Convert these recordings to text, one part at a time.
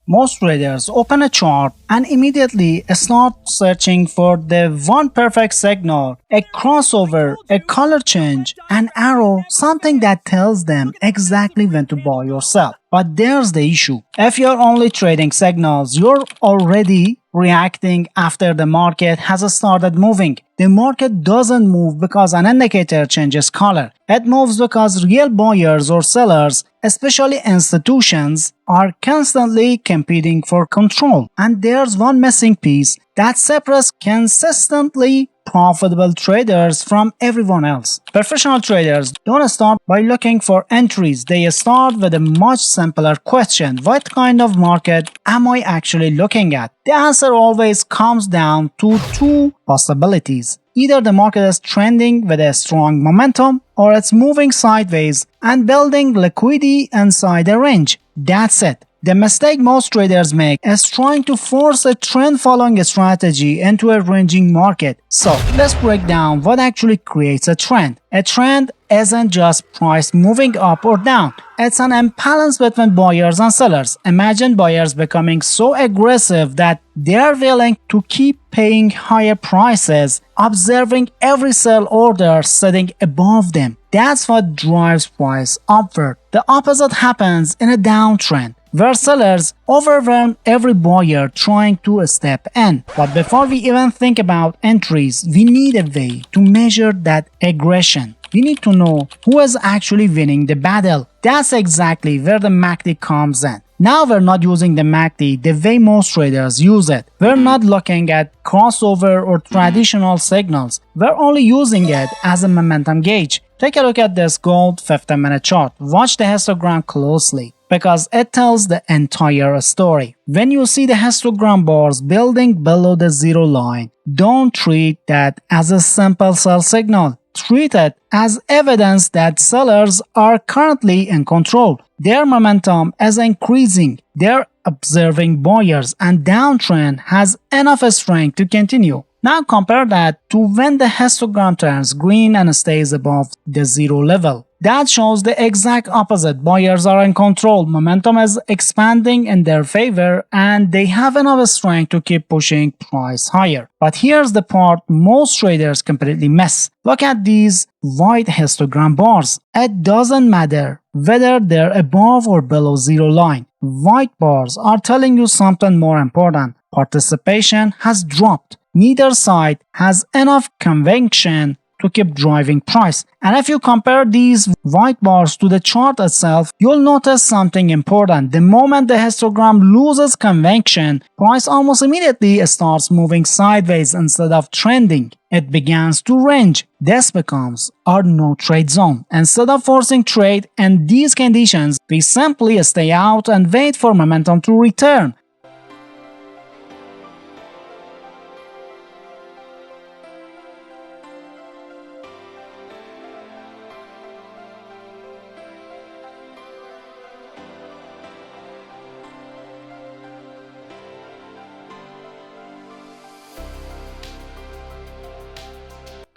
Most traders open a chart and immediately start searching for the one perfect signal, a crossover, a color change, an arrow, something that tells them exactly when to buy or sell. But there's the issue. If you're only trading signals, you're already reacting after the market has started moving. The market doesn't move because an indicator changes color. It moves because real buyers or sellers, especially institutions, are constantly competing for control. And there's one missing piece that separates consistently profitable traders from everyone else. Professional traders don't start by looking for entries. They start with a much simpler question. What kind of market am I actually looking at? The answer always comes down to two possibilities. Either the market is trending with a strong momentum, or it's moving sideways and building liquidity inside a range. That's it. The mistake most traders make is trying to force a trend-following strategy into a ranging market. So, let's break down what actually creates a trend. A trend isn't just price moving up or down. It's an imbalance between buyers and sellers. Imagine buyers becoming so aggressive that they're willing to keep paying higher prices, observing every sell order sitting above them. That's what drives price upward. The opposite happens in a downtrend, where sellers overwhelm every buyer trying to step in. But before we even think about entries, we need a way to measure that aggression. We need to know who is actually winning the battle. That's exactly where the MACD comes in. Now we're not using the MACD the way most traders use it. We're not looking at crossover or traditional signals. We're only using it as a momentum gauge. Take a look at this gold 15-minute chart. Watch the histogram closely, because it tells the entire story. When you see the histogram bars building below the zero line, don't treat that as a simple sell signal. Treat it as evidence that sellers are currently in control. Their momentum is increasing. They're observing buyers, and downtrend has enough strength to continue. Now compare that to when the histogram turns green and stays above the zero level. That shows the exact opposite. Buyers are in control, momentum is expanding in their favor, and they have enough strength to keep pushing price higher. But here's the part most traders completely miss. Look at these white histogram bars. It doesn't matter whether they're above or below zero line. White bars are telling you something more important. Participation has dropped. Neither side has enough conviction to keep driving price. And if you compare these white bars to the chart itself, you'll notice something important. The moment the histogram loses conviction, price almost immediately starts moving sideways instead of trending. It begins to range. This becomes our no trade zone. Instead of forcing trade in these conditions, we simply stay out and wait for momentum to return.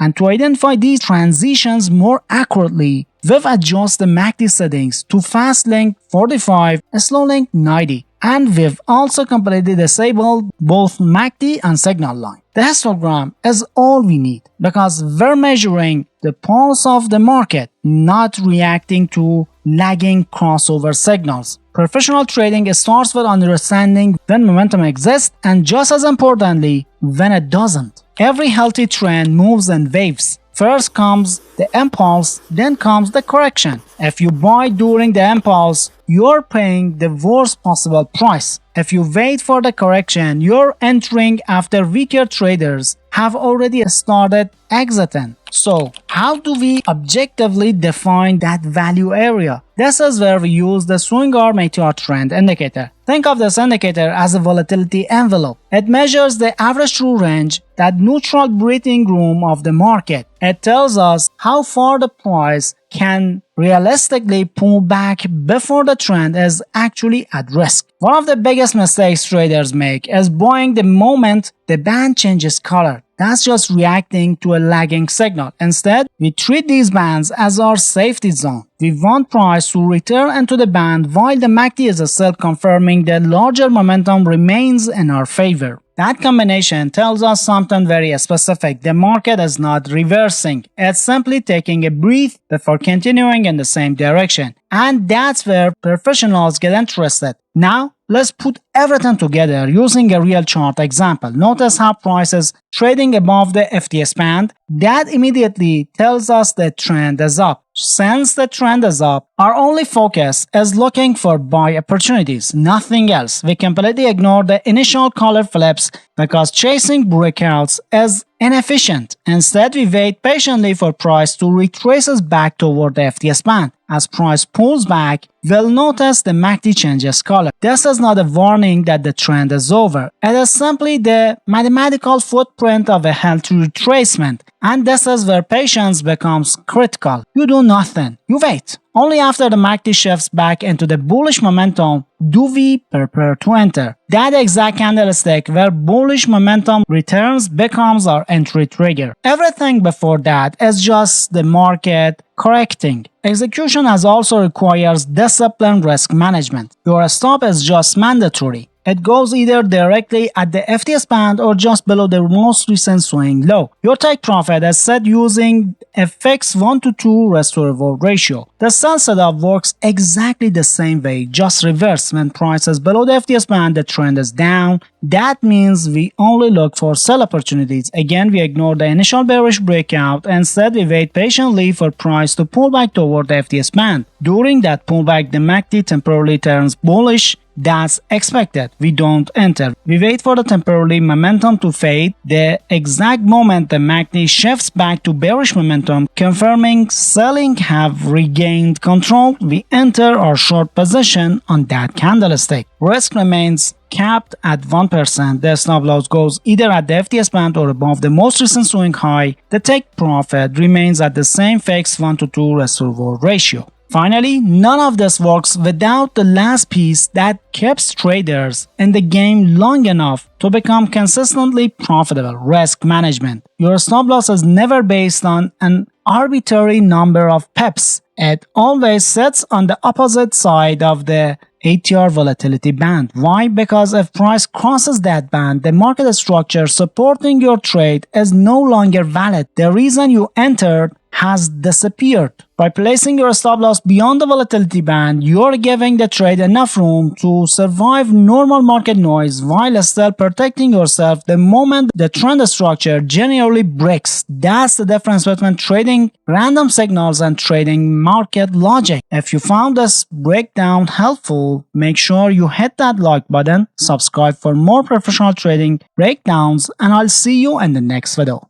And to identify these transitions more accurately, we've adjusted the MACD settings to fast link 45, slow link 90. And we've also completely disabled both MACD and signal line. The histogram is all we need because we're measuring the pulse of the market, not reacting to lagging crossover signals. Professional trading starts with understanding when momentum exists and, just as importantly, when it doesn't. Every healthy trend moves in waves. First comes the impulse, then comes the correction. If you buy during the impulse, you're paying the worst possible price. If you wait for the correction, you're entering after weaker traders have already started exiting. So, how do we objectively define that value area? This is where we use the swing arm ATR trend indicator. Think of this indicator as a volatility envelope. It measures the average true range, that neutral breathing room of the market. It tells us how far the price can realistically pull back before the trend is actually at risk. One of the biggest mistakes traders make is buying the moment the band changes color. That's just reacting to a lagging signal. Instead, we treat these bands as our safety zone. We want price to return into the band while the MACD is still confirming that larger momentum remains in our favor. That combination tells us something very specific. The market is not reversing. It's simply taking a breath before continuing in the same direction. And that's where professionals get interested. Now, let's put everything together using a real chart example. Notice how price is trading above the FTS band. That immediately tells us the trend is up. Since the trend is up, our only focus is looking for buy opportunities, nothing else. We completely ignore the initial color flips because chasing breakouts is inefficient. Instead, we wait patiently for price to retrace us back toward the FTS band. As price pulls back, we'll notice the MACD changes color. This is not a warning that the trend is over. It is simply the mathematical footprint of a healthy retracement. And this is where patience becomes critical. You do nothing. You wait. Only after the MACD shifts back into the bullish momentum do we prepare to enter. That exact candlestick where bullish momentum returns becomes our entry trigger. Everything before that is just the market correcting. Execution as also requires disciplined risk management. Your stop is just mandatory. It goes either directly at the FTS band or just below the most recent swing low. Your take profit is set using a fixed 1-to-2 risk to reward ratio. The sell setup works exactly the same way, just reverse. When price is below the FTS band, the trend is down. That means we only look for sell opportunities. Again, we ignore the initial bearish breakout. Instead, we wait patiently for price to pull back toward the FTS band. During that pullback, the MACD temporarily turns bullish. That's expected. We don't enter. We wait for the temporary momentum to fade. The exact moment the MACD shifts back to bearish momentum, confirming selling have regained control, we enter our short position on that candlestick. Risk remains capped at 1%. The stop loss goes either at the FTS band or above the most recent swing high. The take profit remains at the same fixed 1-to-2 risk to reward ratio. Finally, none of this works without the last piece that keeps traders in the game long enough to become consistently profitable: risk management. Your stop loss is never based on an arbitrary number of pips. It always sits on the opposite side of the ATR volatility band. Why? Because if price crosses that band, the market structure supporting your trade is no longer valid. The reason you entered has disappeared. By placing your stop loss beyond the volatility band, you're giving the trade enough room to survive normal market noise while still protecting yourself the moment the trend structure generally breaks. That's the difference between trading random signals and trading market logic. If you found this breakdown helpful, make sure you hit that like button, subscribe for more professional trading breakdowns, and I'll see you in the next video.